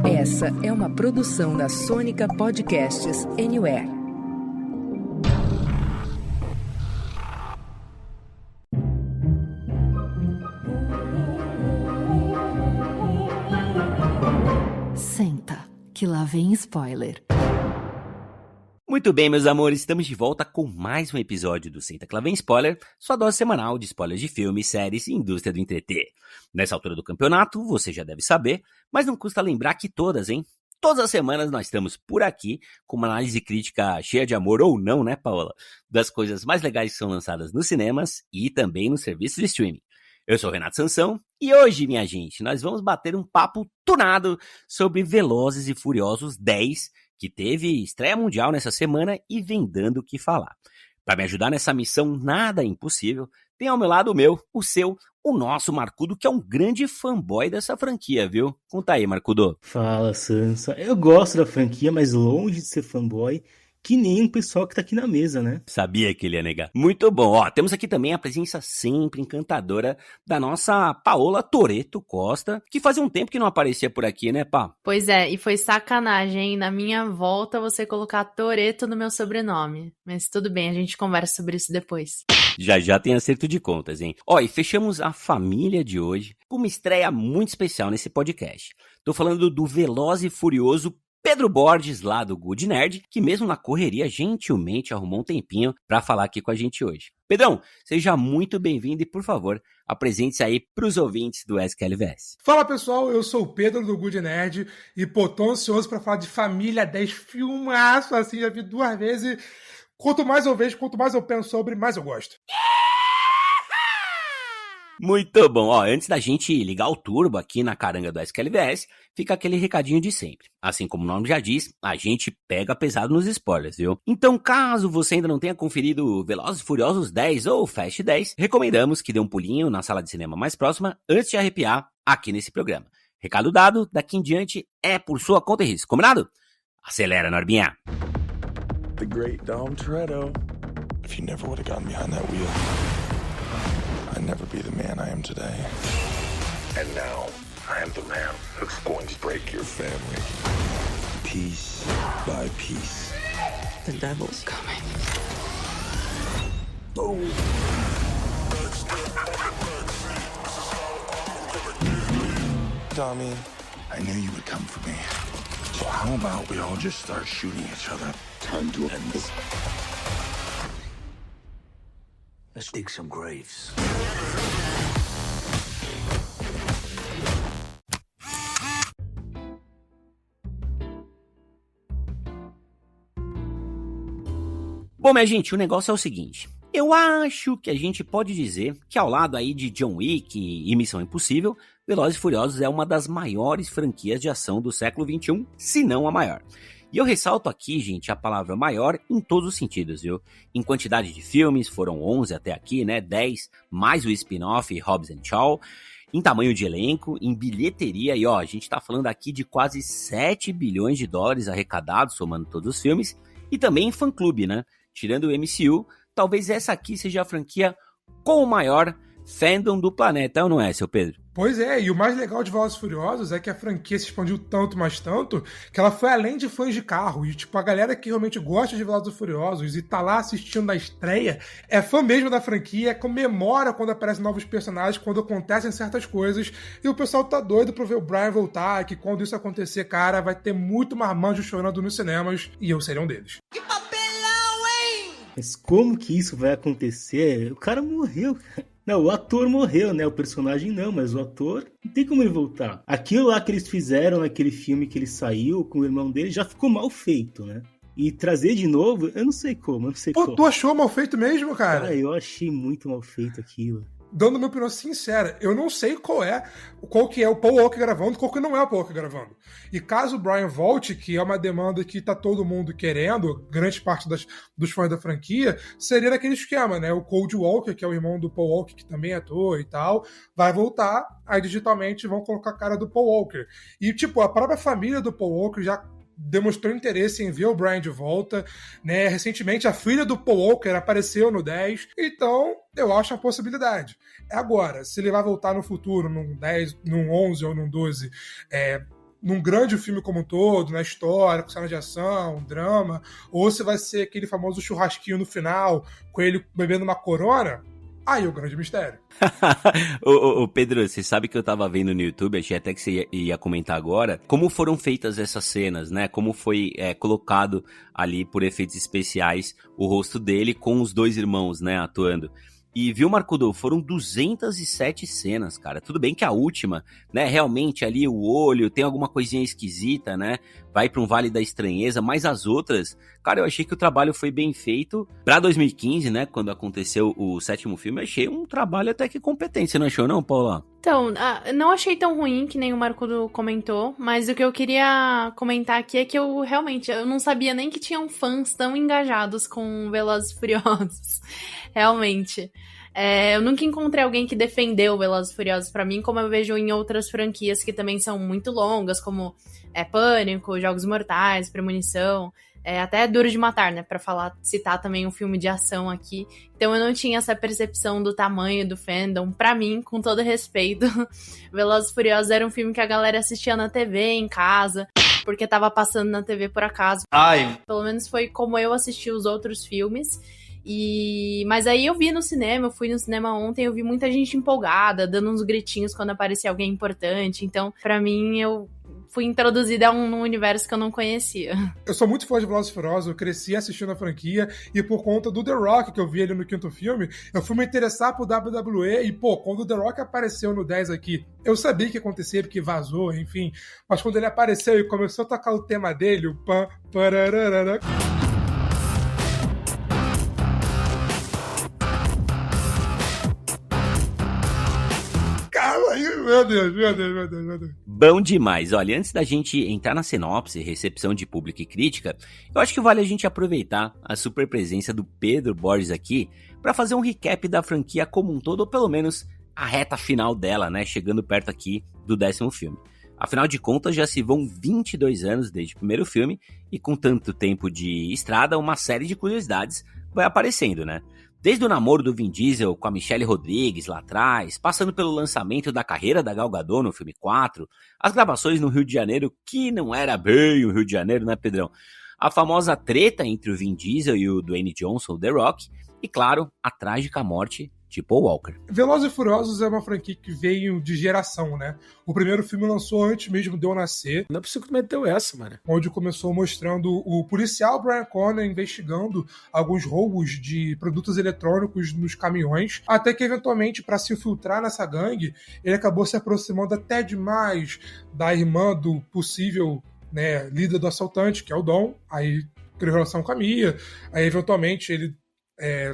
Essa é uma produção da Sônica Podcasts Anywhere. Senta, que lá vem spoiler. Muito bem, meus amores, estamos de volta com mais um episódio do Senta que lá vem spoiler, sua dose semanal de spoilers de filmes, séries e indústria do entreter. Nessa altura do campeonato, você já deve saber, mas não custa lembrar que todas, hein? Todas as semanas nós estamos por aqui com uma análise crítica cheia de amor ou não, né, Paola? Das coisas mais legais que são lançadas nos cinemas e também nos serviços de streaming. Eu sou o Renato Sansão e hoje, minha gente, nós vamos bater um papo tunado sobre Velozes e Furiosos 10, que teve estreia mundial nessa semana e vem dando o que falar. Para me ajudar nessa missão nada impossível, tem ao meu lado o seu, o nosso Marcudo, que é um grande fanboy dessa franquia, viu? Conta aí, Marcudo. Fala, Sansa. Eu gosto da franquia, mas longe de ser fanboy, que nem o pessoal que tá aqui na mesa, né? Sabia que ele ia negar. Muito bom. Ó, temos aqui também a presença sempre encantadora da nossa Paola Toretto Costa, que fazia um tempo que não aparecia por aqui, né, Pá? Pois é, e foi sacanagem, hein? Na minha volta você colocar Toretto no meu sobrenome. Mas tudo bem, a gente conversa sobre isso depois. Já tem acerto de contas, hein? Ó, e fechamos a família de hoje com uma estreia muito especial nesse podcast. Tô falando do Veloz e Furioso Pedro Borges, lá do Good Nerd, que mesmo na correria gentilmente arrumou um tempinho para falar aqui com a gente hoje. Pedrão, seja muito bem-vindo e, por favor, apresente-se aí pros ouvintes do SQLVS. Fala, pessoal, eu sou o Pedro do Good Nerd e, tô ansioso para falar de Família 10, filmaço, assim, já vi 2 vezes. Quanto mais eu vejo, quanto mais eu penso sobre, mais eu gosto. Muito bom, ó, antes da gente ligar o turbo aqui na caranga do SQLVS, fica aquele recadinho de sempre. Assim como o nome já diz, a gente pega pesado nos spoilers, viu? Então, caso você ainda não tenha conferido Velozes e Furiosos 10 ou Fast 10, recomendamos que dê um pulinho na sala de cinema mais próxima antes de arrepiar aqui nesse programa. Recado dado, daqui em diante é por sua conta e risco, combinado? Acelera, Norbinha! The great Dom Toretto. If you never would have gotten behind that wheel, I'd never be the man I am today. And now, I am the man who's going to break your family. Piece by piece. The devil's coming. Boom. Tommy, I knew you would come for me. So how about we all just start shooting each other? Time to end this. Let's dig some graves. Bom, minha gente, o negócio é o seguinte. Eu acho que a gente pode dizer que ao lado aí de John Wick e Missão Impossível, Velozes e Furiosos é uma das maiores franquias de ação do século XXI, se não a maior. E eu ressalto aqui, gente, a palavra maior em todos os sentidos, viu? Em quantidade de filmes, foram 11 até aqui, né? 10, mais o spin-off Hobbs & Shaw. Em tamanho de elenco, em bilheteria, e ó, a gente tá falando aqui de quase 7 bilhões de dólares arrecadados, somando todos os filmes. E também em fã-clube, né? Tirando o MCU, talvez essa aqui seja a franquia com o maior fandom do planeta, ou não é, seu Pedro? Pois é, e o mais legal de Velozes e Furiosos é que a franquia se expandiu tanto, mas tanto, que ela foi além de fãs de carro. E, tipo, a galera que realmente gosta de Velozes e Furiosos e tá lá assistindo na estreia, é fã mesmo da franquia, comemora quando aparecem novos personagens, quando acontecem certas coisas. E o pessoal tá doido pra ver o Brian voltar, que quando isso acontecer, cara, vai ter muito marmanjo chorando nos cinemas, e eu serei um deles. Mas como que isso vai acontecer? O cara morreu, cara. Não, o ator morreu, né? O personagem não, mas o ator não tem como ele voltar. Aquilo lá que eles fizeram naquele filme que ele saiu com o irmão dele já ficou mal feito, né? E trazer de novo, eu não sei como, Pô, tu achou mal feito mesmo, cara? Ah, eu achei muito mal feito aquilo. Dando minha opinião sincera, eu não sei qual que é o Paul Walker gravando, qual que não é o Paul Walker gravando. E caso o Brian volte, que é uma demanda que tá todo mundo querendo, grande parte dos fãs da franquia, seria naquele esquema, né? O Cold Walker, que é o irmão do Paul Walker, que também é ator e tal, vai voltar, aí digitalmente vão colocar a cara do Paul Walker. E, tipo, a própria família do Paul Walker já demonstrou interesse em ver o Brian de volta, né? Recentemente, a filha do Paul Walker apareceu no 10, então eu acho a possibilidade. Agora, se ele vai voltar no futuro, num 10, num 11 ou num 12, num grande filme como um todo, na história, com cena de ação, drama, ou se vai ser aquele famoso churrasquinho no final, com ele bebendo uma Corona, aí é o grande mistério. Ô, Pedro, você sabe que eu tava vendo no YouTube, achei até que você ia comentar agora, como foram feitas essas cenas, né? Como foi colocado ali por efeitos especiais o rosto dele com os dois irmãos, né, atuando. E viu, Marcudo, foram 207 cenas, cara. Tudo bem que a última, né, realmente ali o olho tem alguma coisinha esquisita, né? Vai pra um vale da estranheza, mas as outras, cara, eu achei que o trabalho foi bem feito. Pra 2015, né, quando aconteceu o 7º filme, eu achei um trabalho até que competente. Você não achou não, Paula? Então, não achei tão ruim que nem o Marcudo comentou, mas o que eu queria comentar aqui é que eu não sabia nem que tinham fãs tão engajados com Velozes e Furiosos. Realmente. Eu nunca encontrei alguém que defendeu Velozes e Furiosos pra mim, como eu vejo em outras franquias que também são muito longas, como Pânico, Jogos Mortais, Premonição, até Duro de Matar, né, pra citar também um filme de ação aqui. Então eu não tinha essa percepção do tamanho do fandom. Pra mim, com todo respeito, Velozes e Furiosos era um filme que a galera assistia na TV, em casa, porque tava passando na TV por acaso. Pelo menos foi como eu assisti os outros filmes. Mas aí eu fui no cinema ontem, eu vi muita gente empolgada, dando uns gritinhos quando aparecia alguém importante. Então, pra mim, eu fui introduzida a um universo que eu não conhecia. Eu sou muito fã de Velozes e Furiosos, eu cresci assistindo a franquia, e por conta do The Rock, que eu vi ele no 5º filme, eu fui me interessar por WWE, e quando o The Rock apareceu no 10 aqui, eu sabia que ia acontecer, porque vazou, enfim, mas quando ele apareceu e começou a tocar o tema dele, o pam, parararara... Meu Deus. Bom demais. Olha, antes da gente entrar na sinopse, recepção de público e crítica, eu acho que vale a gente aproveitar a super presença do Pedro Borges aqui para fazer um recap da franquia como um todo, ou pelo menos a reta final dela, né? Chegando perto aqui do 10º filme. Afinal de contas, já se vão 22 anos desde o primeiro filme, e com tanto tempo de estrada, uma série de curiosidades vai aparecendo, né? Desde o namoro do Vin Diesel com a Michelle Rodrigues lá atrás, passando pelo lançamento da carreira da Gal Gadot no filme 4, as gravações no Rio de Janeiro, que não era bem o Rio de Janeiro, né, Pedrão? A famosa treta entre o Vin Diesel e o Dwayne Johnson, o The Rock, e claro, a trágica morte de Paul Walker. Velozes e Furiosos é uma franquia que veio de geração, né? O primeiro filme lançou antes mesmo de eu nascer. Não é possível que meteu essa, mano. Onde começou mostrando o policial Brian Connor investigando alguns roubos de produtos eletrônicos nos caminhões, até que eventualmente, para se infiltrar nessa gangue, ele acabou se aproximando até demais da irmã do possível, né, líder do assaltante, que é o Dom. Aí criou relação com a Mia. Aí eventualmente ele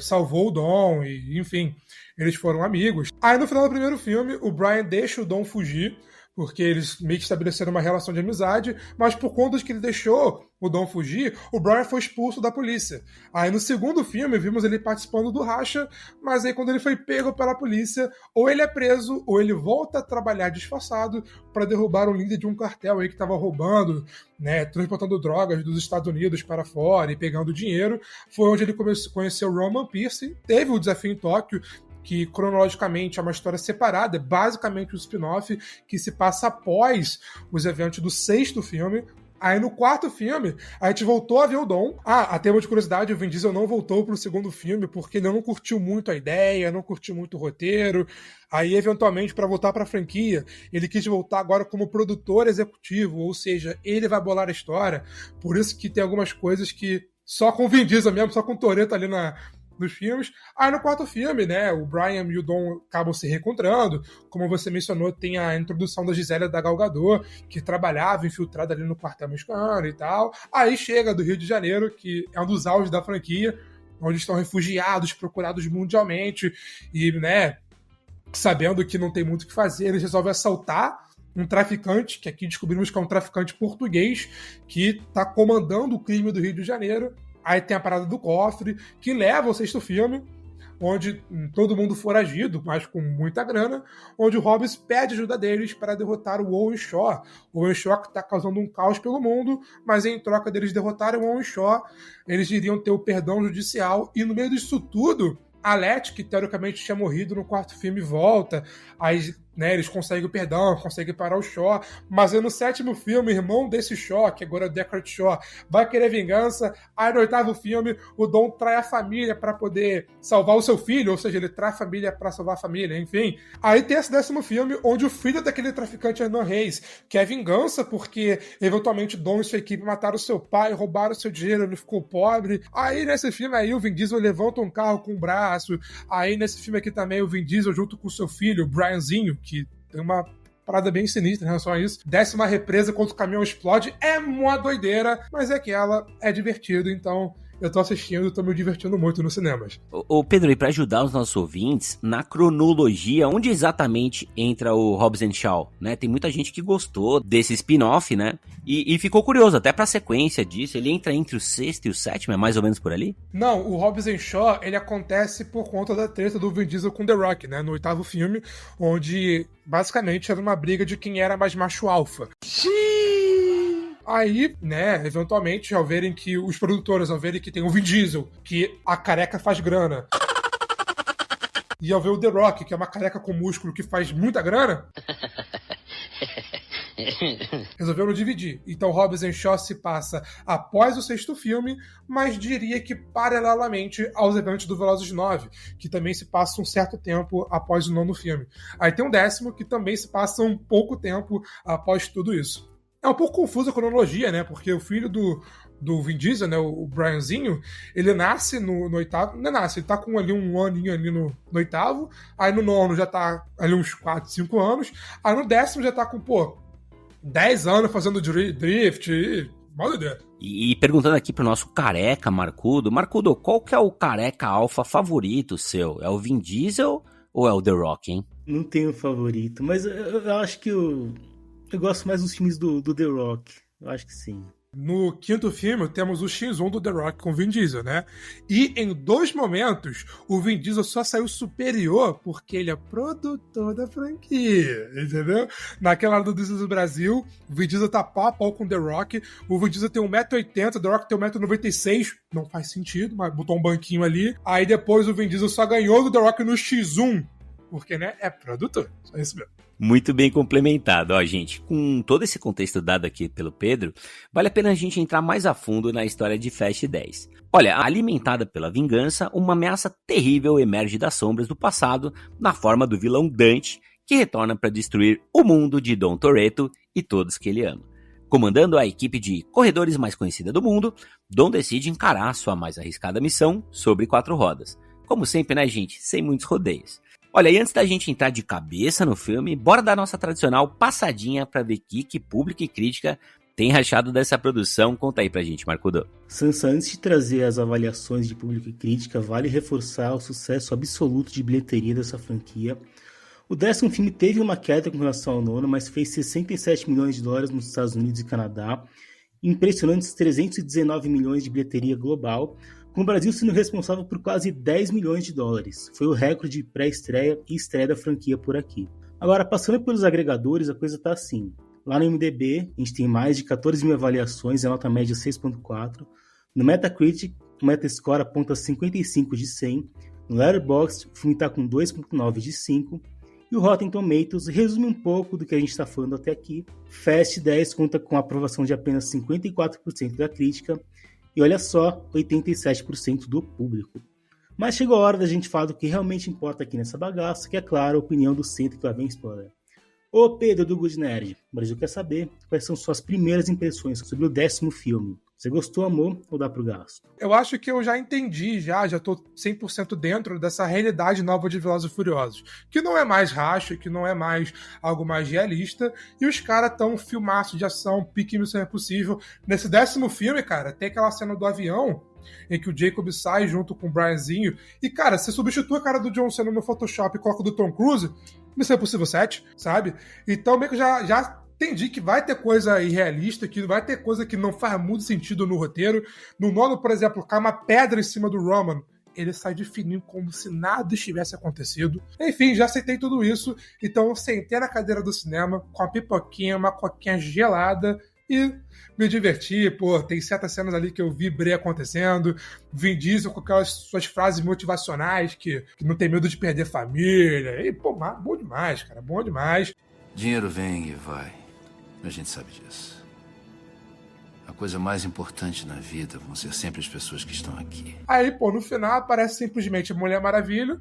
salvou o Dom, e enfim, eles foram amigos. Aí no final do primeiro filme, o Brian deixa o Dom fugir, porque eles meio que estabeleceram uma relação de amizade, mas por conta de que ele deixou o Dom fugir, o Brian foi expulso da polícia. Aí no segundo filme, vimos ele participando do racha, mas aí quando ele foi pego pela polícia, ou ele é preso, ou ele volta a trabalhar disfarçado para derrubar o líder de um cartel aí que estava roubando, né, transportando drogas dos Estados Unidos para fora e pegando dinheiro. Foi onde ele conheceu Roman Pierce, teve o Desafio em Tóquio, que cronologicamente é uma história separada, é basicamente um spin-off que se passa após os eventos do 6º filme. Aí no 4º filme, a gente voltou a ver o Dom. A tema de curiosidade, o Vin Diesel não voltou pro 2º filme porque ele não curtiu muito a ideia, não curtiu muito o roteiro. Aí, eventualmente, para voltar pra franquia, ele quis voltar agora como produtor executivo, ou seja, ele vai bolar a história. Por isso que tem algumas coisas que só com o Vin Diesel mesmo, só com o Toretto ali nos filmes. Aí no 4º filme, né, o Brian e o Dom acabam se reencontrando. Como você mencionou, tem a introdução da Gisele da Gal Gadot, que trabalhava infiltrada ali no quartel mexicano e tal. Aí chega do Rio de Janeiro, que é um dos auges da franquia, onde estão refugiados, procurados mundialmente, e, né, sabendo que não tem muito o que fazer, eles resolvem assaltar um traficante, que aqui descobrimos que é um traficante português, que está comandando o crime do Rio de Janeiro. Aí tem a parada do cofre, que leva ao 6º filme. onde todo mundo foragido, mas com muita grana, onde o Hobbs pede ajuda deles para derrotar o Owen Shaw. O Owen Shaw que está causando um caos pelo mundo, mas em troca deles derrotarem o Owen Shaw, eles iriam ter o perdão judicial, e no meio disso tudo, a Letty, que teoricamente tinha morrido no quarto filme, volta. Aí, né, eles conseguem o perdão, conseguem parar o Shaw. Mas aí no sétimo filme, o irmão desse Shaw, que agora é o Deckard Shaw, vai querer vingança. Aí no oitavo filme, o Dom trai a família para poder salvar o seu filho. Ou seja, ele trai a família para salvar a família, enfim. Aí tem esse décimo filme, onde o filho daquele traficante Hernan Reis quer vingança, porque eventualmente Dom e sua equipe mataram seu pai, roubaram o seu dinheiro, ele ficou pobre. Aí nesse filme aí, o Vin Diesel levanta um carro com um braço. Aí nesse filme aqui também, o Vin Diesel junto com o seu filho, o Brianzinho, que tem uma parada bem sinistra em relação a isso, desce uma represa quando o caminhão explode. É uma doideira, mas é que ela é divertido, então eu tô assistindo, tô me divertindo muito nos cinemas. Ô Pedro, e pra ajudar os nossos ouvintes, na cronologia, onde exatamente entra o Hobbs & Shaw, né? Tem muita gente que gostou desse spin-off, né? E ficou curioso, até pra sequência disso, ele entra entre o sexto e o sétimo, é mais ou menos por ali? Não, o Hobbs & Shaw, ele acontece por conta da treta do Vin Diesel com The Rock, né? No oitavo filme, onde basicamente era uma briga de quem era mais macho alfa. Aí, né, eventualmente, ao verem que os produtores, ao verem que tem o Vin Diesel, que a careca faz grana, e ao ver o The Rock, que é uma careca com músculo que faz muita grana, resolveram dividir. Então Hobbs & Shaw se passa após o sexto filme, mas diria que paralelamente aos eventos do Velozes 9, que também se passa um certo tempo após o nono filme. Aí tem um décimo que também se passa um pouco tempo após tudo isso. É um pouco confusa a cronologia, né? Porque o filho do Vin Diesel, né? O Brianzinho, ele nasce no oitavo. Não nasce, ele tá com ali um aninho ali no oitavo. Aí no nono já tá ali uns 4, 5 anos. Aí no décimo já tá com, 10 anos fazendo drift e... Mal ideia. E perguntando aqui pro nosso careca Marcudo. Marcudo, qual que é o careca alfa favorito seu? É o Vin Diesel ou é o The Rock, hein? Não tenho favorito, mas eu acho que eu gosto mais dos filmes do The Rock. Eu acho que sim. No quinto filme, temos o X1 do The Rock com o Vin Diesel, né? E em 2 momentos, o Vin Diesel só saiu superior porque ele é produtor da franquia, entendeu? Naquela hora do Diesel do Brasil, o Vin Diesel tá pau a pau com o The Rock. O Vin Diesel tem 1,80m, o The Rock tem 1,96m. Não faz sentido, mas botou um banquinho ali. Aí depois o Vin Diesel só ganhou do The Rock no X1, porque, né, é produtor. Só isso mesmo. Muito bem complementado, ó, gente. Com todo esse contexto dado aqui pelo Pedro, vale a pena a gente entrar mais a fundo na história de Fast 10. Olha, alimentada pela vingança, uma ameaça terrível emerge das sombras do passado na forma do vilão Dante, que retorna para destruir o mundo de Dom Toretto e todos que ele ama. Comandando a equipe de corredores mais conhecida do mundo, Dom decide encarar sua mais arriscada missão sobre 4 rodas. Como sempre, né, gente? Sem muitos rodeios. Olha, e antes da gente entrar de cabeça no filme, bora dar nossa tradicional passadinha pra ver que público e crítica tem rachado dessa produção. Conta aí pra gente, Marcudo. Sansa, antes de trazer as avaliações de público e crítica, vale reforçar o sucesso absoluto de bilheteria dessa franquia. O 10º filme teve uma queda com relação ao nono, mas fez 67 milhões de dólares nos Estados Unidos e Canadá, impressionantes 319 milhões de bilheteria global, com o Brasil sendo responsável por quase 10 milhões de dólares. Foi o recorde de pré-estreia e estreia da franquia por aqui. Agora, passando pelos agregadores, a coisa tá assim. Lá no IMDb, a gente tem mais de 14 mil avaliações, a nota média 6.4. No Metacritic, o Metascore aponta 55 de 100. No Letterboxd, o filme tá com 2.9 de 5. E o Rotten Tomatoes resume um pouco do que a gente está falando até aqui. Fast 10 conta com a aprovação de apenas 54% da crítica. E olha só, 87% do público. Mas chegou a hora da gente falar do que realmente importa aqui nessa bagaça, que é claro, a opinião do Senta que lá vem spoiler. Ô Pedro do Good Nerd, o Brasil quer saber quais são suas primeiras impressões sobre o 10º filme. Você gostou, amor, ou dá pro gasto? Eu acho que eu já entendi, já tô 100% dentro dessa realidade nova de Velozes e Furiosos, que não é mais racha, que não é mais algo mais realista, e os caras tão filmaço de ação, pique Missão Impossível. Nesse 10º filme, cara, tem aquela cena do avião, em que o Jacob sai junto com o Brianzinho, e, cara, você substitui a cara do John Cena no Photoshop e coloca o do Tom Cruise, Missão Impossível 7, sabe? Então, meio que já entendi que vai ter coisa irrealista, que vai ter coisa que não faz muito sentido no roteiro. No nono, por exemplo, cai uma pedra em cima do Roman, ele sai de fininho como se nada estivesse acontecido. Enfim, já aceitei tudo isso, então eu sentei na cadeira do cinema com a pipoquinha, uma coquinha gelada e me diverti. Pô, tem certas cenas ali que eu vibrei acontecendo, Vin Diesel com aquelas suas frases motivacionais que não tem medo de perder família, e pô, bom demais, cara, bom demais. Dinheiro vem e vai, a gente sabe disso. A coisa mais importante na vida vão ser sempre as pessoas que estão aqui. Aí, pô, no final aparece simplesmente a Mulher Maravilha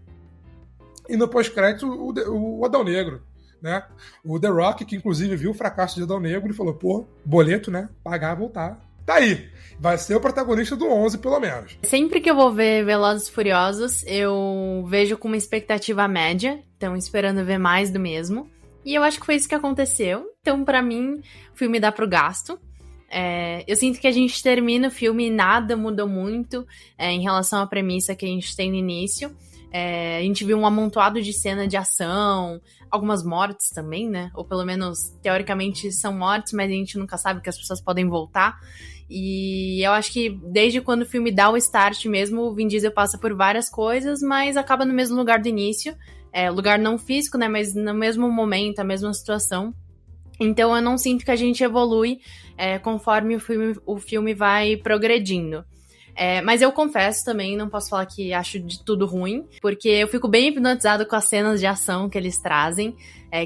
e no pós-crédito o Adão Negro, né? O The Rock, que inclusive viu o fracasso de Adão Negro e falou, pô, boleto, né? Pagar, voltar. Tá aí. Vai ser o protagonista do 11, pelo menos. Sempre que eu vou ver Velozes e Furiosos, eu vejo com uma expectativa média, então esperando ver mais do mesmo. E eu acho que foi isso que aconteceu. Então, pra mim, o filme dá pro gasto. Eu sinto que a gente termina o filme e nada mudou muito em relação à premissa que a gente tem no início. A gente viu um amontoado de cena de ação, algumas mortes também, né? Ou pelo menos, teoricamente, são mortes, mas a gente nunca sabe que as pessoas podem voltar. E eu acho que desde quando o filme dá o start mesmo, o Vin Diesel passa por várias coisas, mas acaba no mesmo lugar do início. Lugar não físico, né? Mas no mesmo momento, a mesma situação. Então eu não sinto que a gente evolui conforme o filme vai progredindo. Mas eu confesso também, não posso falar que acho de tudo ruim, porque eu fico bem hipnotizado com as cenas de ação que eles trazem,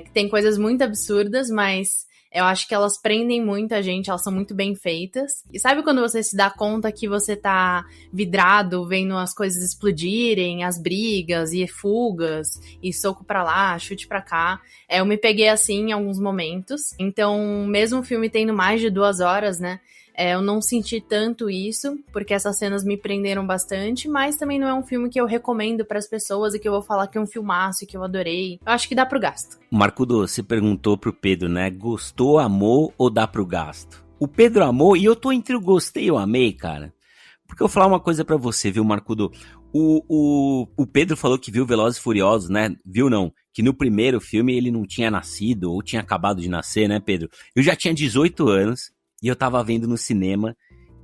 que tem coisas muito absurdas, mas eu acho que elas prendem muito a gente, elas são muito bem feitas. E sabe quando você se dá conta que você tá vidrado, vendo as coisas explodirem, as brigas e fugas, e soco pra lá, chute pra cá? Eu me peguei assim em alguns momentos. Então, mesmo o filme tendo mais de 2 horas, né? Eu não senti tanto isso, porque essas cenas me prenderam bastante, mas também não é um filme que eu recomendo pras pessoas e que eu vou falar que é um filmaço e que eu adorei. Eu acho que dá pro gasto. Marcudo, você perguntou pro Pedro, né? Gostou, amou ou dá pro gasto? O Pedro amou e eu tô entre o gostei e o amei, cara. Porque eu vou falar uma coisa pra você, viu, Marcudo? O Pedro falou que viu Velozes e Furiosos, né? Viu não? Que no primeiro filme ele não tinha nascido ou tinha acabado de nascer, né, Pedro? Eu já tinha 18 anos. E eu tava vendo no cinema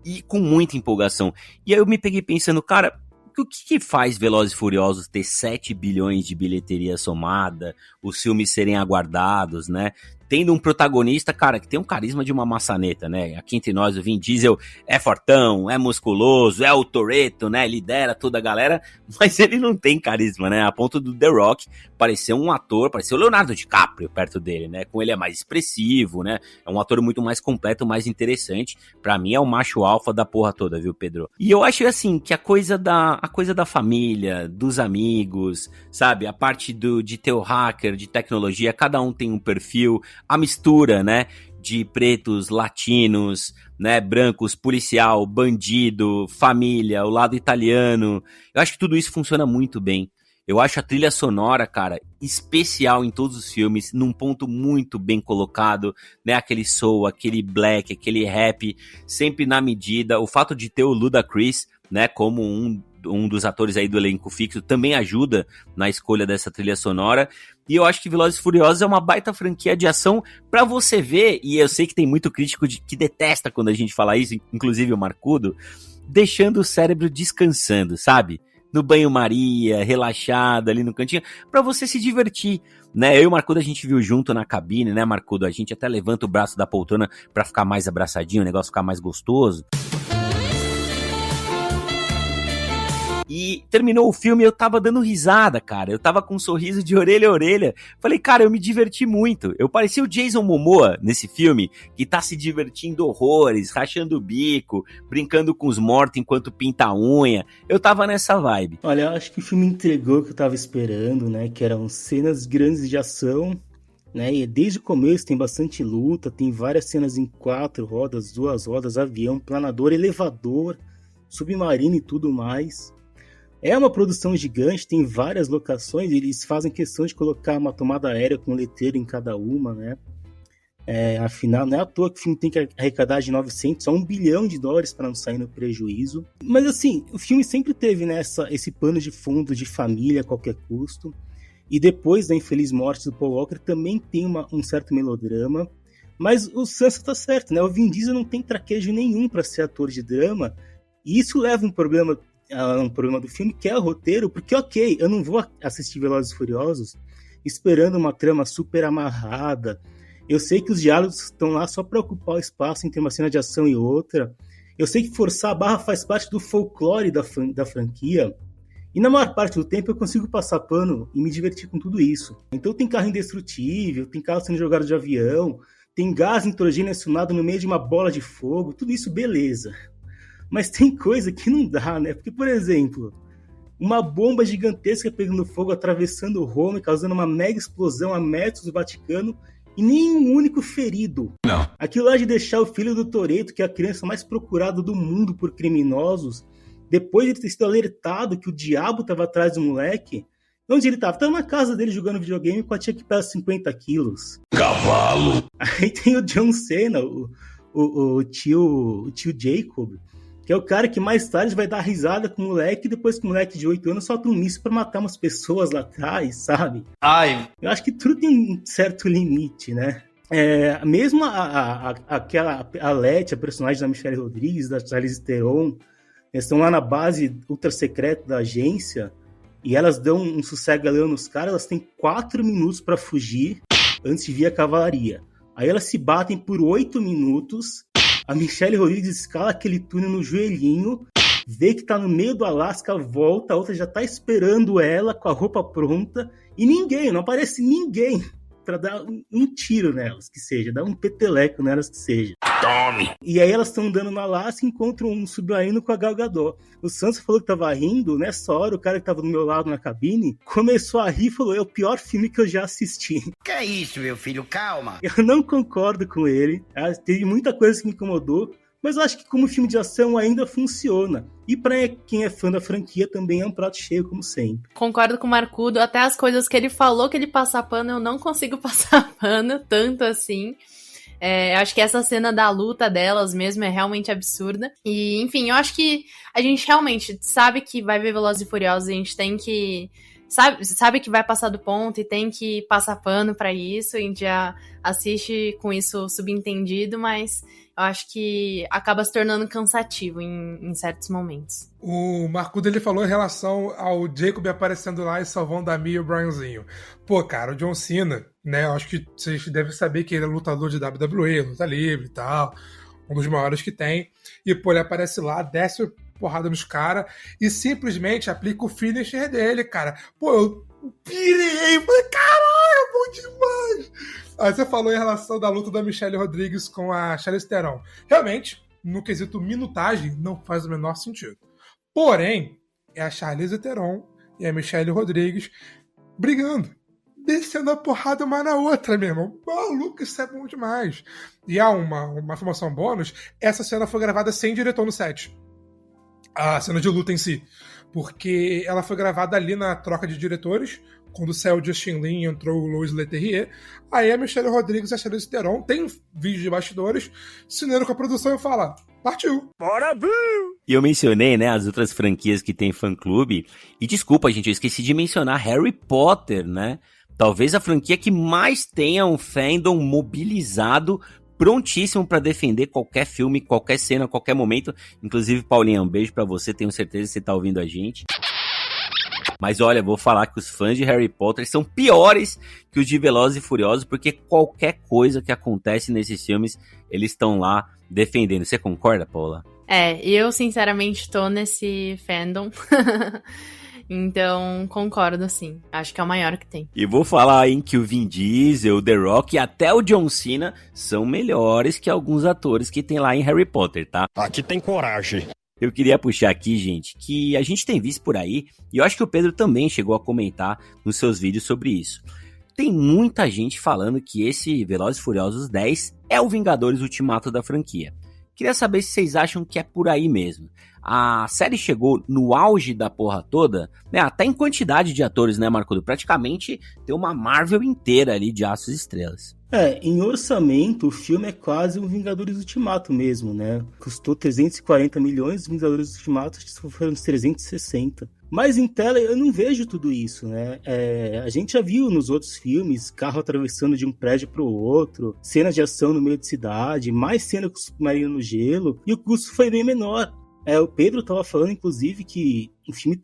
e com muita empolgação. E aí eu me peguei pensando, cara, o que faz Velozes e Furiosos ter 7 bilhões de bilheteria somada, os filmes serem aguardados, né? Tendo um protagonista, cara, que tem um carisma de uma maçaneta, né? Aqui entre nós, o Vin Diesel é fortão, é musculoso, é o Toretto, né? Lidera toda a galera, mas ele não tem carisma, né? A ponto do The Rock parecer um ator, parecer o Leonardo DiCaprio perto dele, né? Com ele é mais expressivo, né? É um ator muito mais completo, mais interessante. Pra mim é o macho alfa da porra toda, viu, Pedro? E eu acho, assim, que a coisa da família, dos amigos, sabe? A parte de ter o hacker, de tecnologia, cada um tem um perfil. A mistura, né, de pretos, latinos, né, brancos, policial, bandido, família, o lado italiano. Eu acho que tudo isso funciona muito bem. Eu acho a trilha sonora, cara, especial em todos os filmes, num ponto muito bem colocado, né, aquele soul, aquele black, aquele rap, sempre na medida. O fato de ter o Ludacris, né, como um dos atores aí do elenco fixo, também ajuda na escolha dessa trilha sonora. E eu acho que Velozes e Furiosos é uma baita franquia de ação pra você ver, e eu sei que tem muito crítico que detesta quando a gente fala isso, inclusive o Marcudo, deixando o cérebro descansando, sabe? No banho-maria, relaxado ali no cantinho, pra você se divertir, né? Eu e o Marcudo a gente viu junto na cabine, né, Marcudo? A gente até levanta o braço da poltrona pra ficar mais abraçadinho, o negócio ficar mais gostoso. E terminou o filme e eu tava dando risada, cara. Eu tava com um sorriso de orelha a orelha. Falei, cara, eu me diverti muito. Eu parecia o Jason Momoa nesse filme, que tá se divertindo horrores, rachando o bico, brincando com os mortos enquanto pinta a unha. Eu tava nessa vibe. Olha, eu acho que o filme entregou o que eu tava esperando, né? Que eram cenas grandes de ação, né? E desde o começo tem bastante luta, tem várias cenas em 4 rodas, 2 rodas, avião, planador, elevador, submarino e tudo mais. É uma produção gigante, tem várias locações, eles fazem questão de colocar uma tomada aérea com um letreiro em cada uma, né? Afinal, não é à toa que o filme tem que arrecadar de 900 a $1 bilhão para não sair no prejuízo. Mas assim, o filme sempre teve, né, esse pano de fundo de família a qualquer custo. E depois da infeliz morte do Paul Walker também tem um certo melodrama. Mas o Sansa tá certo, né? O Vin Diesel não tem traquejo nenhum para ser ator de drama. E isso leva um problema um problema do filme, que é o roteiro, porque ok, eu não vou assistir Velozes e Furiosos esperando uma trama super amarrada. Eu sei que os diálogos estão lá só para ocupar o espaço entre uma cena de ação e outra. Eu sei que forçar a barra faz parte do folclore da franquia. E na maior parte do tempo eu consigo passar pano e me divertir com tudo isso. Então tem carro indestrutível, tem carro sendo jogado de avião, tem gás nitrogênio acionado no meio de uma bola de fogo, tudo isso beleza. Mas tem coisa que não dá, né? Porque, por exemplo, uma bomba gigantesca pegando fogo, atravessando Roma e causando uma mega explosão a metros do Vaticano e nenhum único ferido. Não. Aquilo lá de deixar o filho do Toretto, que é a criança mais procurada do mundo por criminosos, depois de ele ter sido alertado que o diabo estava atrás do moleque, onde ele estava? Estava na casa dele jogando videogame com a tia que pesa 50 quilos. Cavalo. Aí tem o John Cena, o tio Jacob, que é o cara que mais tarde vai dar risada com o moleque, depois que o moleque de 8 anos solta um míssil pra matar umas pessoas lá atrás, sabe? Ai. Eu acho que tudo tem um certo limite, né? Mesmo aquela Letty, a personagem da Michelle Rodrigues, da Charlize Theron, eles estão lá na base ultra secreta da agência e elas dão um sossega-leão nos caras, elas têm 4 minutos pra fugir antes de vir a cavalaria. Aí elas se batem por 8 minutos. A Michelle Rodrigues escala aquele túnel no joelhinho, vê que tá no meio do Alasca, volta, a outra já tá esperando ela com a roupa pronta, e não aparece ninguém pra dar um tiro nelas, que seja, dar um peteleco nelas, que seja. Tome! E aí elas estão andando no Alasca e encontram um submarino com a Gal Gadot. O Sansa falou que tava rindo, nessa hora o cara que tava do meu lado na cabine começou a rir e falou, é o pior filme que eu já assisti. Que é isso, meu filho? Calma. Eu não concordo com ele, teve muita coisa que me incomodou, mas eu acho que como filme de ação ainda funciona. E pra quem é fã da franquia também é um prato cheio, como sempre. Concordo com o Marcudo, até as coisas que ele falou que ele passa pano, eu não consigo passar pano, tanto assim. Acho que essa cena da luta delas mesmo é realmente absurda. E, enfim, eu acho que a gente realmente sabe que vai ver Velozes e Furiosos, a gente tem que... Sabe que vai passar do ponto e tem que passar pano pra isso, a gente já assiste com isso subentendido, mas eu acho que acaba se tornando cansativo em certos momentos. O Marcudo, ele falou em relação ao Jacob aparecendo lá e salvando a Mia e o Brianzinho. Pô, cara, o John Cena, né, eu acho que vocês devem saber que ele é lutador de WWE, luta livre e tal, um dos maiores que tem, e pô, ele aparece lá, desce porrada nos caras e simplesmente aplica o finisher dele, cara. Pô, eu pirei, falei, caralho, bom demais! Aí você falou em relação da luta da Michelle Rodrigues com a Charlize Theron. Realmente, no quesito minutagem, não faz o menor sentido. Porém, é a Charlize Theron e a Michelle Rodrigues brigando, descendo a porrada uma na outra, meu irmão. Maluco, isso é bom demais. E há uma informação bônus, essa cena foi gravada sem diretor no set. A cena de luta em si, porque ela foi gravada ali na troca de diretores, quando saiu o Justin Lin e entrou o Louis Leterrier. Aí a Michelle Rodrigues e a Charlize Theron tem vídeo de bastidores, assinando com a produção e fala, partiu. Bora, viu! E eu mencionei, né, as outras franquias que tem fã-clube, e desculpa, gente, eu esqueci de mencionar Harry Potter, né? Talvez a franquia que mais tenha um fandom mobilizado, prontíssimo pra defender qualquer filme, qualquer cena, qualquer momento. Inclusive, Paulinha, um beijo pra você, tenho certeza que você tá ouvindo a gente. Mas olha, vou falar que os fãs de Harry Potter são piores que os de Velozes e Furiosos, porque qualquer coisa que acontece nesses filmes, eles estão lá defendendo. Você concorda, Paula? Eu sinceramente tô nesse fandom. Então, concordo, sim. Acho que é o maior que tem. E vou falar, hein, que o Vin Diesel, o The Rock e até o John Cena são melhores que alguns atores que tem lá em Harry Potter, tá? Aqui tem coragem. Eu queria puxar aqui, gente, que a gente tem visto por aí, e eu acho que o Pedro também chegou a comentar nos seus vídeos sobre isso. Tem muita gente falando que esse Velozes e Furiosos 10 é o Vingadores Ultimato da franquia. Queria saber se vocês acham que é por aí mesmo. A série chegou no auge da porra toda, né? Até em quantidade de atores, né, Marco? Praticamente tem uma Marvel inteira ali de aços e estrelas. Em orçamento, o filme é quase um Vingadores Ultimato mesmo, né? Custou 340 milhões, os Vingadores Ultimato foram uns 360. Mas em tela eu não vejo tudo isso, né? A gente já viu nos outros filmes, carro atravessando de um prédio para o outro, cenas de ação no meio de cidade, mais cena com o submarino no gelo, e o custo foi bem menor. O Pedro tava falando, inclusive, que o filme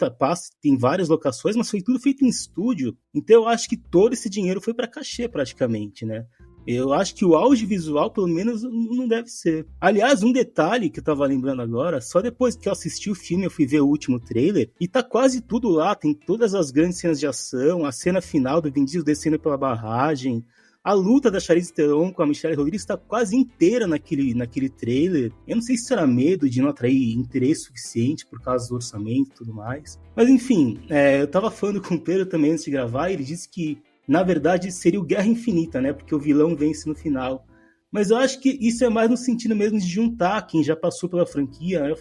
tem várias locações, mas foi tudo feito em estúdio. Então eu acho que todo esse dinheiro foi para cachê, praticamente, né? Eu acho que o audiovisual, pelo menos, não deve ser. Aliás, um detalhe que eu tava lembrando agora, só depois que eu assisti o filme, eu fui ver o último trailer, e tá quase tudo lá, tem todas as grandes cenas de ação, a cena final do Vin Diesel descendo pela barragem, a luta da Charlize Theron com a Michelle Rodrigues tá quase inteira naquele trailer. Eu não sei se será medo de não atrair interesse suficiente por causa do orçamento e tudo mais. Mas enfim, eu tava falando com o Pedro também antes de gravar, e ele disse que na verdade seria o Guerra Infinita, né? Porque o vilão vence no final. Mas eu acho que isso é mais no sentido mesmo de juntar quem já passou pela franquia, né?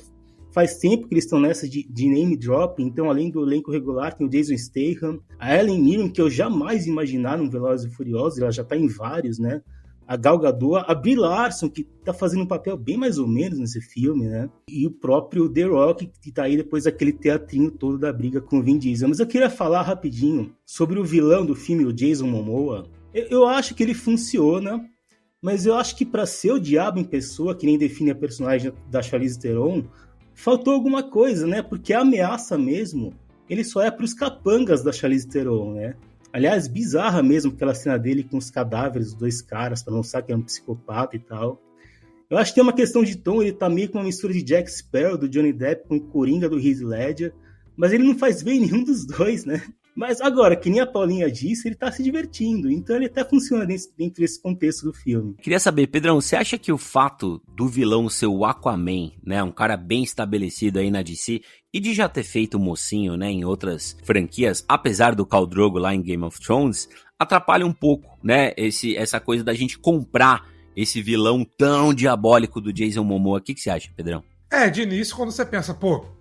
Faz tempo que eles estão nessa de name drop, então além do elenco regular tem o Jason Statham, a Helen Mirren, que eu jamais imaginar no Velozes e Furiosos, ela já tá em vários, né? A Gal Gadot, a Brie Larson, que tá fazendo um papel bem mais ou menos nesse filme, né? E o próprio The Rock, que tá aí depois daquele teatrinho todo da briga com o Vin Diesel. Mas eu queria falar rapidinho sobre o vilão do filme, o Jason Momoa. Eu acho que ele funciona, mas eu acho que para ser o diabo em pessoa, que nem define a personagem da Charlize Theron, faltou alguma coisa, né? Porque a ameaça mesmo, ele só é pros capangas da Charlize Theron, né? Aliás, bizarra mesmo aquela cena dele com os cadáveres dos dois caras, pra não saber que é um psicopata e tal. Eu acho que tem uma questão de tom, ele tá meio com uma mistura de Jack Sparrow, do Johnny Depp, com o Coringa, do Heath Ledger, mas ele não faz bem nenhum dos dois, né? Mas agora, que nem a Paulinha disse, ele tá se divertindo, então ele até funciona dentro desse contexto do filme. Queria saber, Pedrão, você acha que o fato do vilão ser o Aquaman, né, um cara bem estabelecido aí na DC, e de já ter feito o mocinho, né, em outras franquias, apesar do Khal Drogo lá em Game of Thrones, atrapalha um pouco, né, essa coisa da gente comprar esse vilão tão diabólico do Jason Momoa? O que você acha, Pedrão? De início, quando você pensa,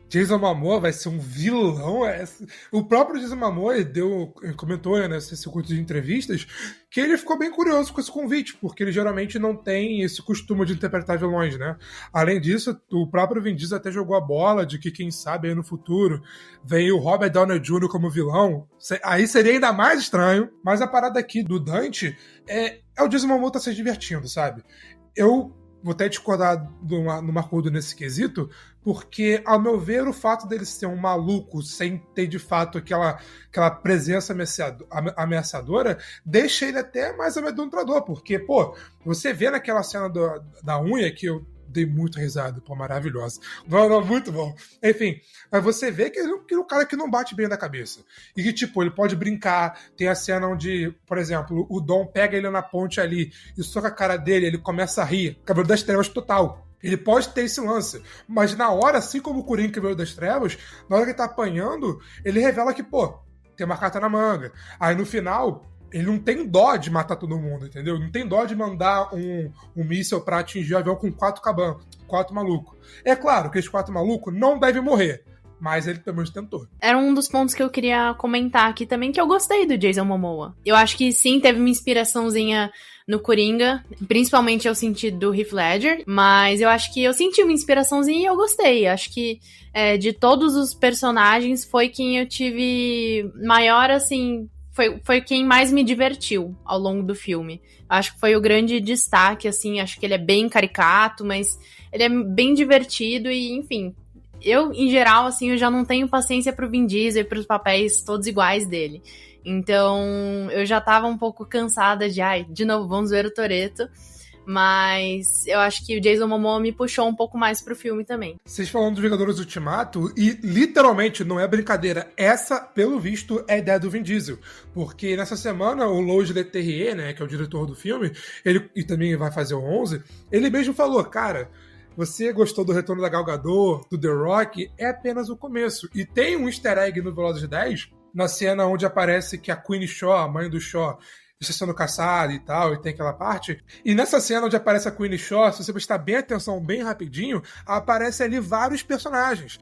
Jason Momoa vai ser um vilão. O próprio Jason Momoa ele comentou nesse circuito de entrevistas que ele ficou bem curioso com esse convite, porque ele geralmente não tem esse costume de interpretar vilões, né? Além disso, o próprio Vin Diesel até jogou a bola de que, quem sabe, aí no futuro vem o Robert Downey Jr. como vilão. Aí seria ainda mais estranho. Mas a parada aqui do Dante é o Jason Momoa tá se divertindo, sabe? Eu vou até discordar do Marcudo nesse quesito, porque, ao meu ver, o fato dele ser um maluco sem ter, de fato, aquela presença ameaçadora, deixa ele até mais amedrontador, porque, você vê naquela cena da unha, que eu dei muito risada, maravilhosa. Não, muito bom. Enfim, mas você vê que ele é um cara que não bate bem da cabeça. E que, ele pode brincar. Tem a cena onde, por exemplo, o Dom pega ele na ponte ali e soca a cara dele, ele começa a rir. Cavaleiro das Trevas total. Ele pode ter esse lance, mas na hora, assim como o Coringa Cavaleiro das Trevas, na hora que ele tá apanhando, ele revela que, tem uma carta na manga. Aí no final, ele não tem dó de matar todo mundo, entendeu? Não tem dó de mandar um míssil pra atingir o avião com 4 malucos. É claro que esses 4 malucos não devem morrer, mas ele pelo menos tentou. Era um dos pontos que eu queria comentar aqui também, que eu gostei do Jason Momoa. Eu acho que sim, teve uma inspiraçãozinha no Coringa, principalmente eu senti do Heath Ledger, mas eu acho que eu senti uma inspiraçãozinha e eu gostei. Acho que de todos os personagens foi quem eu tive maior, assim, foi quem mais me divertiu ao longo do filme. Acho que foi o grande destaque, assim, acho que ele é bem caricato, mas ele é bem divertido e, enfim, eu, em geral, assim, eu já não tenho paciência pro Vin Diesel e pros papéis todos iguais dele. Então, eu já tava um pouco cansada de novo, vamos ver o Toretto. Mas eu acho que o Jason Momoa me puxou um pouco mais pro filme também. Vocês falando dos Vingadores Ultimato, e literalmente, não é brincadeira, essa, pelo visto, é a ideia do Vin Diesel. Porque nessa semana, o Lois Leterrier, né, que é o diretor do filme, e também vai fazer o 11, ele mesmo falou, cara, você gostou do retorno da Gal Gadot, do The Rock, é apenas o começo. E tem um easter egg no Velozes 10, na cena onde aparece que a Queen Shaw, a mãe do Shaw, está sendo caçada e tal, e tem aquela parte. E nessa cena onde aparece a Queen Shaw, se você prestar bem atenção, bem rapidinho, aparece ali vários personagens.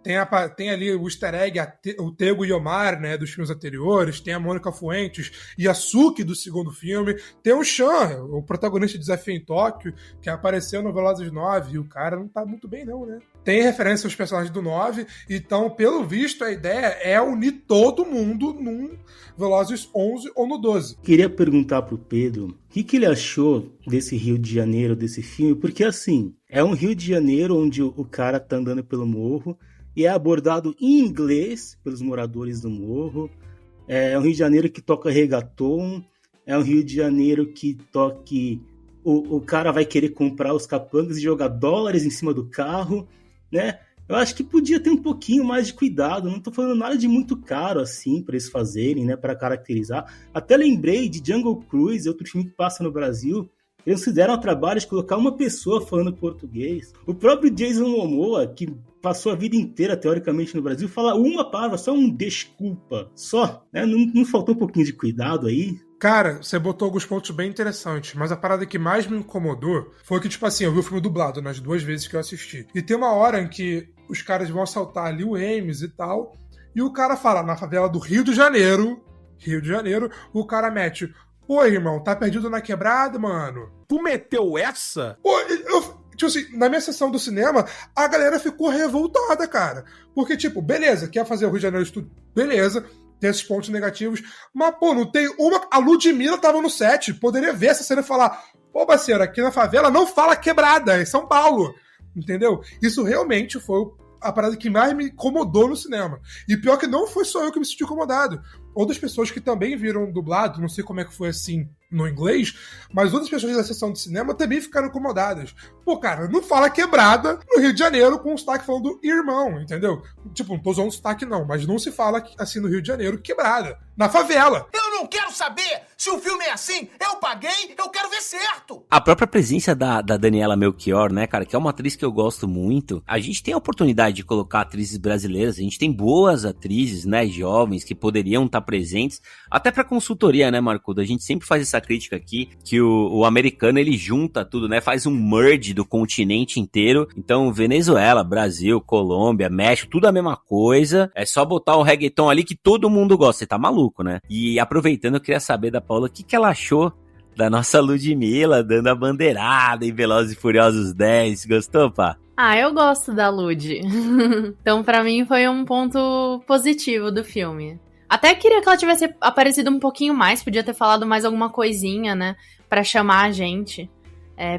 Tem ali o easter egg, o Tego Iomar, né, dos filmes anteriores, tem a Mônica Fuentes e a Suki do segundo filme, tem o Shan, o protagonista de Desafio em Tóquio, que apareceu no Velozes 9, e o cara não tá muito bem não, né? Tem referência aos personagens do 9, então, pelo visto, a ideia é unir todo mundo num Velozes 11 ou no 12. Queria perguntar perguntar pro Pedro o que ele achou desse Rio de Janeiro, desse filme, porque assim, é um Rio de Janeiro onde o cara tá andando pelo morro e é abordado em inglês pelos moradores do morro. É um Rio de Janeiro que toca reggaeton, é um Rio de Janeiro que o cara vai querer comprar os capangas e jogar dólares em cima do carro, né? Eu acho que podia ter um pouquinho mais de cuidado. Não tô falando nada de muito caro, assim, para eles fazerem, né? Para caracterizar. Até lembrei de Jungle Cruise, outro filme que passa no Brasil. Eles fizeram o trabalho de colocar uma pessoa falando português. O próprio Jason Momoa, que passou a vida inteira, teoricamente, no Brasil, fala uma palavra, só um desculpa, só. Né? Não faltou um pouquinho de cuidado aí? Cara, você botou alguns pontos bem interessantes, mas a parada que mais me incomodou foi que, tipo assim, eu vi o filme dublado nas 2 vezes que eu assisti. E tem uma hora em que os caras vão assaltar ali o Ames e tal, e o cara fala, na favela do Rio de Janeiro, o cara mete, pô, irmão, tá perdido na quebrada, mano? Tu meteu essa? Pô, tipo assim, na minha sessão do cinema, a galera ficou revoltada, cara. Porque, tipo, beleza, quer fazer o Rio de Janeiro tudo, beleza, tem esses pontos negativos, mas, pô, não tem uma... A Ludmilla tava no set, poderia ver essa cena e falar, pô, parceiro, aqui na favela não fala quebrada, é São Paulo, entendeu? Isso realmente foi a parada que mais me incomodou no cinema. E pior que não foi só eu que me senti incomodado. Outras pessoas que também viram dublado, não sei como é que foi assim no inglês, mas outras pessoas da sessão de cinema também ficaram incomodadas. Pô, cara, não fala quebrada no Rio de Janeiro com um sotaque falando irmão, entendeu? Tipo, não tô usando sotaque não, mas não se fala assim no Rio de Janeiro quebrada, na favela. Eu não quero saber se o filme é assim. Eu paguei, eu quero ver certo. A própria presença da Daniela Melchior, né, cara, que é uma atriz que eu gosto muito. A gente tem a oportunidade de colocar atrizes brasileiras, a gente tem boas atrizes, né, jovens, que poderiam estar presentes, até pra consultoria, né, Marcudo? A gente sempre faz essa crítica aqui, que o americano, ele junta tudo, né, faz um merge do continente inteiro. Então, Venezuela, Brasil, Colômbia, México, tudo a mesma coisa. É só botar um reggaeton ali que todo mundo gosta. Você tá maluco, né? E aproveitando, eu queria saber da Paula o que ela achou da nossa Ludmilla dando a bandeirada em Velozes e Furiosos 10. Gostou, pá? Ah, eu gosto da Lud. Então, pra mim, foi um ponto positivo do filme. Até queria que ela tivesse aparecido um pouquinho mais, podia ter falado mais alguma coisinha, né? Pra chamar a gente.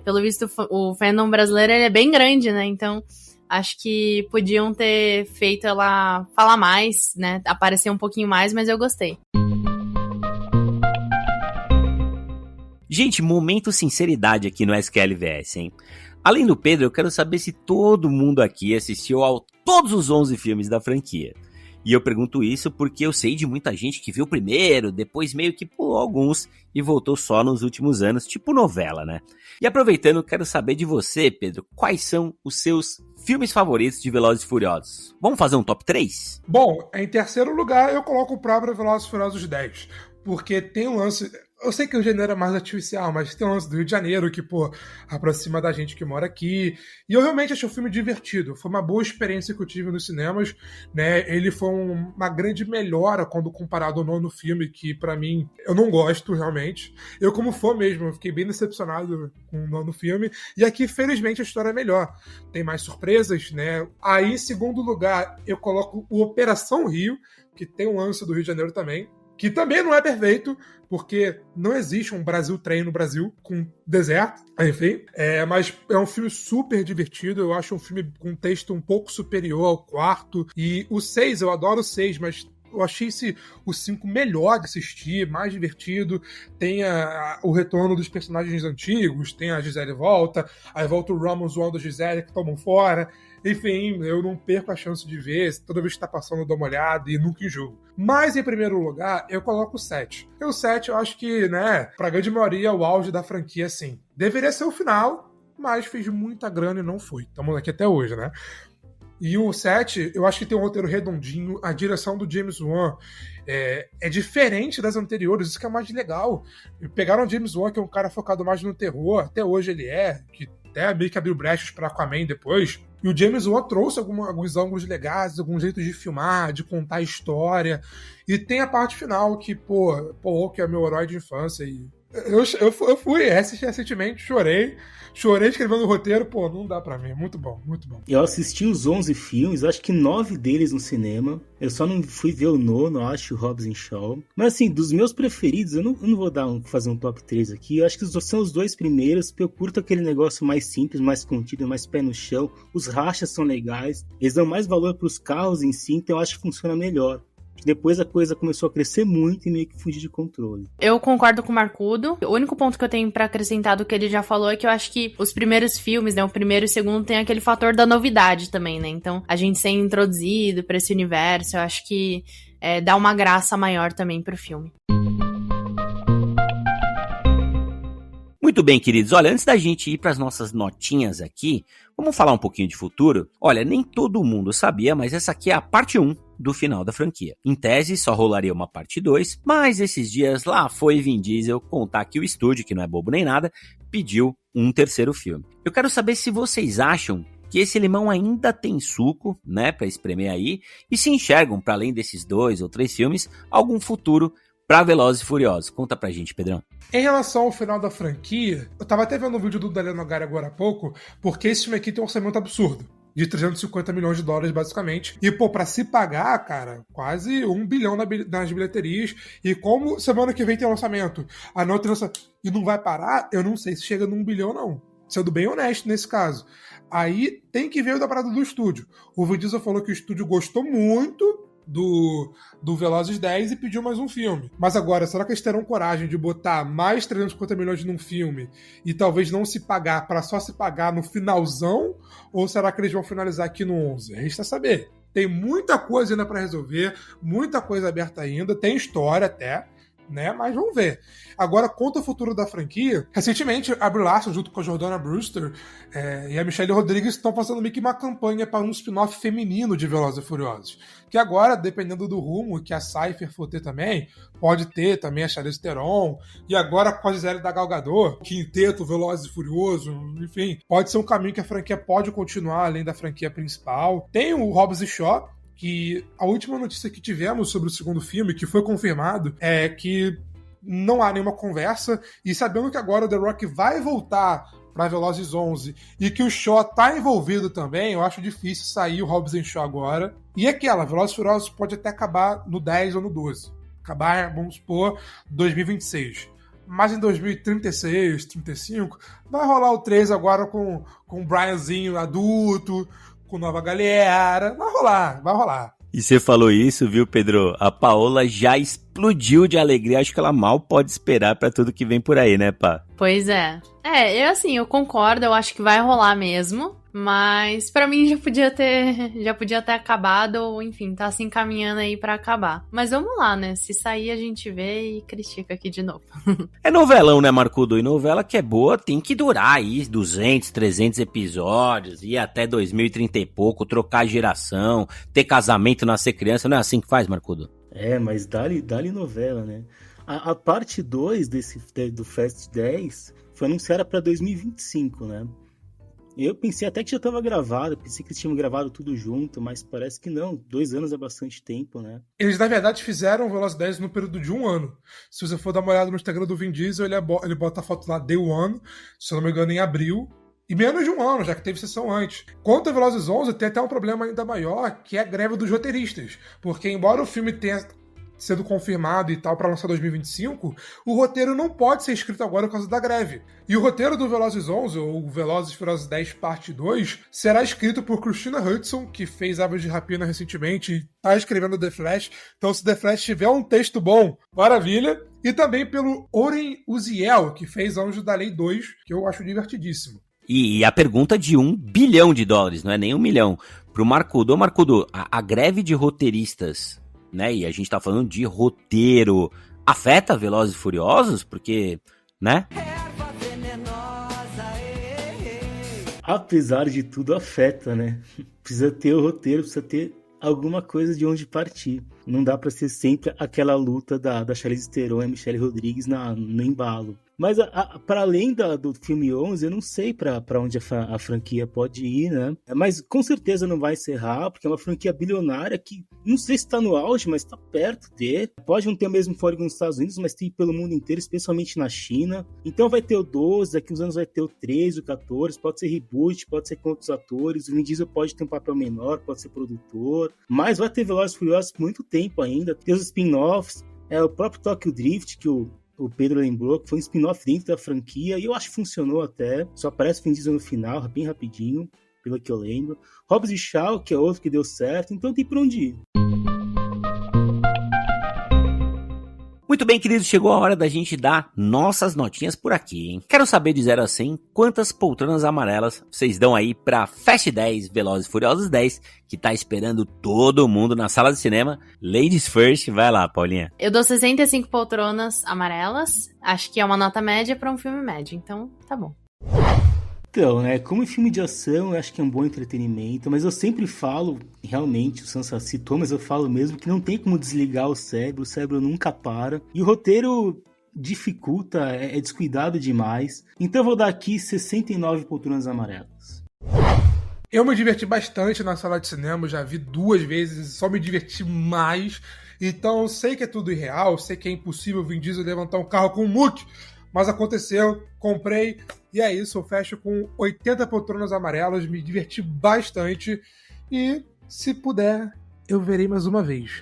Pelo visto, o fandom brasileiro ele é bem grande, né? Então, acho que podiam ter feito ela falar mais, né? Aparecer um pouquinho mais, mas eu gostei. Gente, momento sinceridade aqui no SQLVS, hein? Além do Pedro, eu quero saber se todo mundo aqui assistiu a todos os 11 filmes da franquia. E eu pergunto isso porque eu sei de muita gente que viu o primeiro, depois meio que pulou alguns e voltou só nos últimos anos, tipo novela, né? E aproveitando, quero saber de você, Pedro, quais são os seus filmes favoritos de Velozes e Furiosos? Vamos fazer um top 3? Bom, em terceiro lugar eu coloco o próprio Velozes e Furiosos 10, porque tem um lance... Eu sei que o gênero é mais artificial, mas tem um lance do Rio de Janeiro que, pô, aproxima da gente que mora aqui. E eu realmente achei o filme divertido. Foi uma boa experiência que eu tive nos cinemas, né? Ele foi uma grande melhora quando comparado ao nono filme, que pra mim, eu não gosto realmente. Eu, como fã mesmo, eu fiquei bem decepcionado com o nono filme. E aqui, felizmente, a história é melhor. Tem mais surpresas, né? Aí, em segundo lugar, eu coloco o Operação Rio, que tem um lance do Rio de Janeiro também, que também não é perfeito, porque não existe um Brasil Train no Brasil com deserto, enfim. Mas é um filme super divertido, eu acho um filme com um texto um pouco superior ao quarto. E o 6, eu adoro o 6, mas eu achei o 5 melhor de assistir, mais divertido. Tem o retorno dos personagens antigos, tem a Gisele volta, aí volta o Roman zoando a Gisele que tomam fora. Enfim, eu não perco a chance de ver, toda vez que tá passando eu dou uma olhada e nunca enjoo. Mas, em primeiro lugar, eu coloco o 7. E o 7, eu acho que, né, pra grande maioria, o auge da franquia, sim. Deveria ser o final, mas fez muita grana e não foi. Estamos aqui até hoje, né? E o 7, eu acho que tem um roteiro redondinho, a direção do James Wan é diferente das anteriores, isso que é mais legal. Pegaram o James Wan, que é um cara focado mais no terror, até hoje ele que até meio que abriu brechas pra Aquaman depois. E o James Wan trouxe alguns ângulos legais, alguns jeitos de filmar, de contar a história. E tem a parte final que, pô, que é meu herói de infância e Eu fui assistir recentemente, chorei escrevendo o roteiro, pô, não dá pra mim, muito bom, muito bom. Eu assisti os 11 filmes, acho que 9 deles no cinema, eu só não fui ver o nono, acho, o Hobbs and Shaw. Mas assim, dos meus preferidos, eu não vou fazer um top 3 aqui, eu acho que são os dois primeiros, porque eu curto aquele negócio mais simples, mais contido, mais pé no chão, os rachas são legais, eles dão mais valor pros carros em si, então eu acho que funciona melhor. Depois a coisa começou a crescer muito e meio que fugir de controle. Eu concordo com o Marcudo. O único ponto que eu tenho pra acrescentar do que ele já falou é que eu acho que os primeiros filmes, né, o primeiro e o segundo, tem aquele fator da novidade também, né? Então, a gente ser introduzido pra esse universo, eu acho que dá uma graça maior também pro filme. Muito bem, queridos. Olha, antes da gente ir para as nossas notinhas aqui, vamos falar um pouquinho de futuro? Olha, nem todo mundo sabia, mas essa aqui é a parte 1 do final da franquia. Em tese, só rolaria uma parte 2, mas esses dias lá foi Vin Diesel contar que o estúdio, que não é bobo nem nada, pediu um terceiro filme. Eu quero saber se vocês acham que esse limão ainda tem suco, né, para espremer aí, e se enxergam, para além desses 2 ou 3 filmes, algum futuro para Velozes e Furiosos. Conta pra gente, Pedrão. Em relação ao final da franquia, eu tava até vendo um vídeo do Daniel Nogari agora há pouco, porque esse filme aqui tem um orçamento absurdo. De 350 milhões de dólares, basicamente. E, pô, pra se pagar, cara, quase $1 bilhão nas bilheterias. E como semana que vem tem lançamento, a não tem lançamento, e não vai parar, eu não sei se chega no 1 bilhão, não. Sendo bem honesto nesse caso. Aí tem que ver da parada do estúdio. O Vin Diesel falou que o estúdio gostou muito do Velozes 10 e pediu mais um filme. Mas agora, será que eles terão coragem de botar mais 350 milhões num filme e talvez não se pagar para só se pagar no finalzão? Ou será que eles vão finalizar aqui no 11? Resta saber. Tem muita coisa ainda para resolver, muita coisa aberta ainda, tem história até, né? Mas vamos ver. Agora, quanto ao futuro da franquia, recentemente a Brie Larson, junto com a Jordana Brewster e a Michelle Rodrigues, estão fazendo meio que uma campanha para um spin-off feminino de Velozes e Furiosos. Que agora, dependendo do rumo que a Cypher for ter também, pode ter também a Charlize Theron, e agora com a Gisele da Gal Gadot, Quinteto, Velozes e Furiosos, enfim, pode ser um caminho que a franquia pode continuar além da franquia principal. Tem o Hobbs e Shaw, que a última notícia que tivemos sobre o segundo filme, que foi confirmado, é que não há nenhuma conversa, e sabendo que agora o The Rock vai voltar para Velozes 11 e que o Shaw tá envolvido também, eu acho difícil sair o Hobbs and Shaw agora. E aquela, Velozes e Furiosos pode até acabar no 10 ou no 12. Acabar, vamos supor, 2026. Mas em 2036, 35, vai rolar o 3 agora com o Brianzinho adulto, com nova galera. Vai rolar. E você falou isso, viu, Pedro? A Paola já explodiu de alegria. Acho que ela mal pode esperar pra tudo que vem por aí, né, pá? Pois é. Eu concordo, eu acho que vai rolar mesmo. Mas pra mim já podia ter acabado, ou enfim, tá se encaminhando aí pra acabar. Mas vamos lá, né? Se sair a gente vê e critica aqui de novo. É novelão, né, Marcudo? E novela que é boa tem que durar aí 200, 300 episódios, ir até 2030 e pouco, trocar geração, ter casamento, nascer criança. Não é assim que faz, Marcudo? Mas dá-lhe novela, né? A parte 2 do Fast 10 foi anunciada pra 2025, né? Eu pensei até que já estava gravado, pensei que eles tinham gravado tudo junto, mas parece que não. 2 anos é bastante tempo, né? Eles, na verdade, fizeram o Velozes 10 no período de 1 ano. Se você for dar uma olhada no Instagram do Vin Diesel, ele bota a foto lá Day One, se eu não me engano, em abril. E menos de 1 ano, já que teve sessão antes. Quanto a Velozes 11, tem até um problema ainda maior, que é a greve dos roteiristas. Porque, embora o filme tenha sendo confirmado e tal para lançar 2025, o roteiro não pode ser escrito agora por causa da greve. E o roteiro do Velozes 11, ou Velozes e Furiosos 10 parte 2, será escrito por Christina Hudson, que fez Aves de Rapina recentemente e tá escrevendo The Flash. Então, se The Flash tiver um texto bom, maravilha. E também pelo Oren Uziel, que fez Anjos da Lei 2, que eu acho divertidíssimo. E a pergunta de $1 bilhão, não é nem 1 milhão. Pro Marcudo. Ô, Marcudo, a greve de roteiristas, né, e a gente tá falando de roteiro, afeta Velozes e Furiosos? Porque, né? Apesar de tudo, afeta, né? Precisa ter o roteiro, precisa ter alguma coisa de onde partir. Não dá pra ser sempre aquela luta da Charlize Theron e Michelle Rodrigues no embalo. Mas para além do filme 11, eu não sei para onde a franquia pode ir, né? Mas com certeza não vai encerrar, porque é uma franquia bilionária que não sei se está no auge, mas está perto de. Pode não ter o mesmo fôlego nos Estados Unidos, mas tem pelo mundo inteiro, especialmente na China. Então vai ter o 12, daqui uns anos vai ter o 13, o 14, pode ser reboot, pode ser com outros atores, o Vin Diesel pode ter um papel menor, pode ser produtor, mas vai ter Velozes e Furiosos por muito tempo ainda. Tem os spin-offs, o próprio Tokyo Drift, que o Pedro lembrou, que foi um spin-off dentro da franquia, e eu acho que funcionou até. Só aparece o Vin Diesel no final, bem rapidinho, pelo que eu lembro. Hobbs e Shaw, que é outro que deu certo, então tem pra onde ir. Muito bem, queridos, chegou a hora da gente dar nossas notinhas por aqui, hein? Quero saber de 0 a 100 quantas poltronas amarelas vocês dão aí pra Fast 10, Velozes e Furiosos 10, que tá esperando todo mundo na sala de cinema. Ladies first, vai lá, Paulinha. Eu dou 65 poltronas amarelas, acho que é uma nota média pra um filme médio, então tá bom. Então, né, como filme de ação, eu acho que é um bom entretenimento, mas eu sempre falo, realmente, o Sansa citou, mas eu falo mesmo que não tem como desligar o cérebro nunca para, e o roteiro dificulta, é descuidado demais, então eu vou dar aqui 69 poltronas amarelas. Eu me diverti bastante na sala de cinema, já vi 2 vezes, só me diverti mais, então eu sei que é tudo irreal, sei que é impossível o Vin Diesel levantar um carro com um muque, mas aconteceu, comprei, e é isso, eu fecho com 80 poltronas amarelas, me diverti bastante, e se puder, eu verei mais uma vez.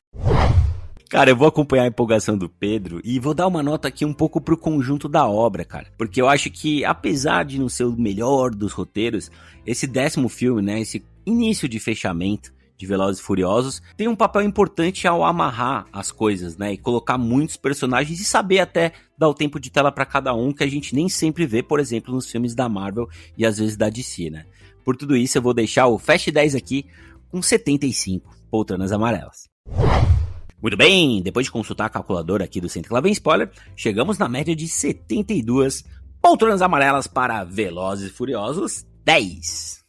Cara, eu vou acompanhar a empolgação do Pedro e vou dar uma nota aqui um pouco pro conjunto da obra, cara. Porque eu acho que, apesar de não ser o melhor dos roteiros, esse 10º filme, né, esse início de fechamento de Velozes e Furiosos, tem um papel importante ao amarrar as coisas, né, e colocar muitos personagens e saber até dar o tempo de tela pra cada um, que a gente nem sempre vê, por exemplo, nos filmes da Marvel e às vezes da DC, né. Por tudo isso, eu vou deixar o Fast 10 aqui com 75 poltronas amarelas. Muito bem, depois de consultar a calculadora aqui do Senta que Lá Vem Spoiler, chegamos na média de 72 poltronas amarelas para Velozes e Furiosos 10.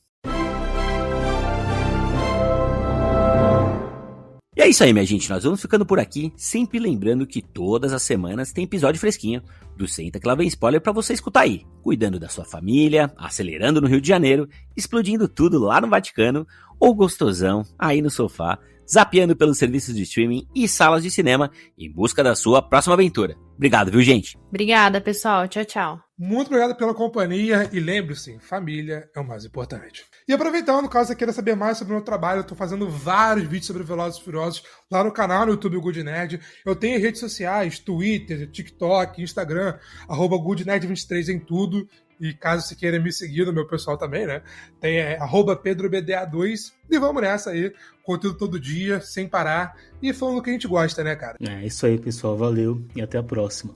E é isso aí, minha gente, nós vamos ficando por aqui, sempre lembrando que todas as semanas tem episódio fresquinho do Senta que Lá Vem Spoiler pra você escutar aí, cuidando da sua família, acelerando no Rio de Janeiro, explodindo tudo lá no Vaticano, ou gostosão aí no sofá, zapeando pelos serviços de streaming e salas de cinema em busca da sua próxima aventura. Obrigado, viu, gente? Obrigada, pessoal. Tchau, tchau. Muito obrigado pela companhia e lembre-se, família é o mais importante. E aproveitando, caso você queira saber mais sobre o meu trabalho, eu tô fazendo vários vídeos sobre Velozes e Furiosos lá no canal no YouTube Good Nerd. Eu tenho redes sociais, Twitter, TikTok, Instagram, @GoodNerd23 em tudo. E caso você queira me seguir no meu pessoal também, né? Tem @PedroBDA2. E vamos nessa aí. Conteúdo todo dia, sem parar. E falando o que a gente gosta, né, cara? É isso aí, pessoal. Valeu e até a próxima.